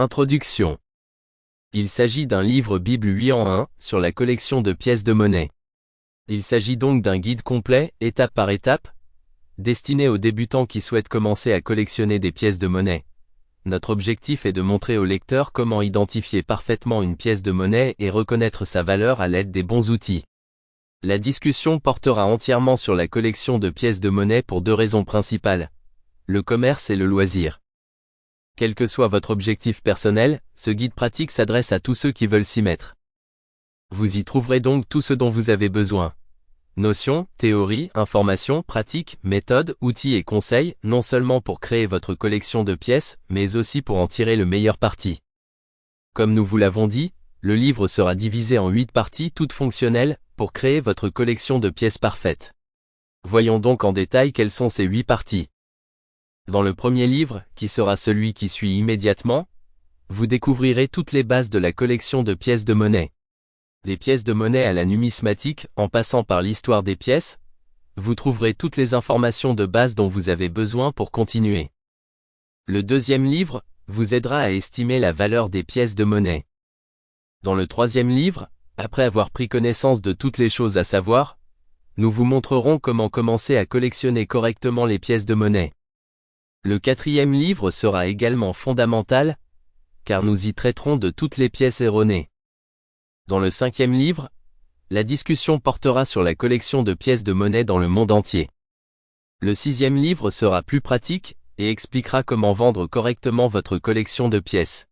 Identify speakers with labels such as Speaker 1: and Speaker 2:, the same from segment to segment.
Speaker 1: Introduction. Il s'agit d'un livre Bible 8 en 1 sur la collection de pièces de monnaie. Il s'agit donc d'un guide complet, étape par étape, destiné aux débutants qui souhaitent commencer à collectionner des pièces de monnaie. Notre objectif est de montrer au lecteur comment identifier parfaitement une pièce de monnaie et reconnaître sa valeur à l'aide des bons outils. La discussion portera entièrement sur la collection de pièces de monnaie pour deux raisons principales: le commerce et le loisir. Quel que soit votre objectif personnel, ce guide pratique s'adresse à tous ceux qui veulent s'y mettre. Vous y trouverez donc tout ce dont vous avez besoin. Notions, théories, informations, pratiques, méthodes, outils et conseils, non seulement pour créer votre collection de pièces, mais aussi pour en tirer le meilleur parti. Comme nous vous l'avons dit, le livre sera divisé en 8 parties toutes fonctionnelles, pour créer votre collection de pièces parfaite. Voyons donc en détail quelles sont ces 8 parties. Dans le premier livre, qui sera celui qui suit immédiatement, vous découvrirez toutes les bases de la collection de pièces de monnaie. Des pièces de monnaie à la numismatique, en passant par l'histoire des pièces, vous trouverez toutes les informations de base dont vous avez besoin pour continuer. Le deuxième livre vous aidera à estimer la valeur des pièces de monnaie. Dans le troisième livre, après avoir pris connaissance de toutes les choses à savoir, nous vous montrerons comment commencer à collectionner correctement les pièces de monnaie. Le quatrième livre sera également fondamental, car nous y traiterons de toutes les pièces erronées. Dans le cinquième livre, la discussion portera sur la collection de pièces de monnaie dans le monde entier. Le sixième livre sera plus pratique, et expliquera comment vendre correctement votre collection de pièces.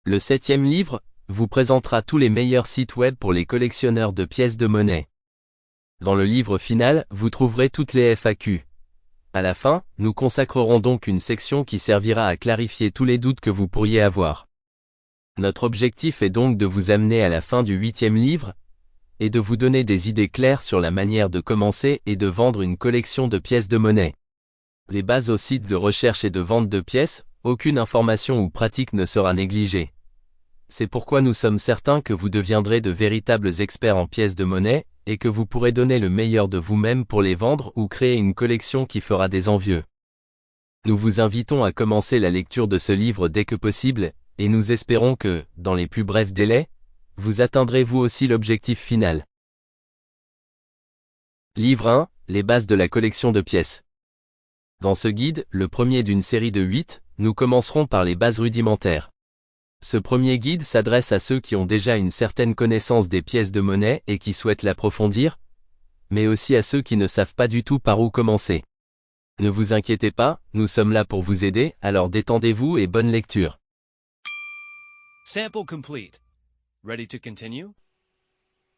Speaker 1: Le septième livre vous présentera tous les meilleurs sites web pour les collectionneurs de pièces de monnaie. Dans le livre final, vous trouverez toutes les FAQ. À la fin, nous consacrerons donc une section qui servira à clarifier tous les doutes que vous pourriez avoir. Notre objectif est donc de vous amener à la fin du 8e livre, et de vous donner des idées claires sur la manière de commencer et de vendre une collection de pièces de monnaie. Les bases au site de recherche et de vente de pièces, aucune information ou pratique ne sera négligée. C'est pourquoi nous sommes certains que vous deviendrez de véritables experts en pièces de monnaie, et que vous pourrez donner le meilleur de vous-même pour les vendre ou créer une collection qui fera des envieux. Nous vous invitons à commencer la lecture de ce livre dès que possible, et nous espérons que, dans les plus brefs délais, vous atteindrez vous aussi l'objectif final. Livre 1, les bases de la collection de pièces. Dans ce guide, le premier d'une série de 8, nous commencerons par les bases rudimentaires. Ce premier guide s'adresse à ceux qui ont déjà une certaine connaissance des pièces de monnaie et qui souhaitent l'approfondir, mais aussi à ceux qui ne savent pas du tout par où commencer. Ne vous inquiétez pas, nous sommes là pour vous aider, alors détendez-vous et bonne lecture.
Speaker 2: Sample complete. Ready to continue?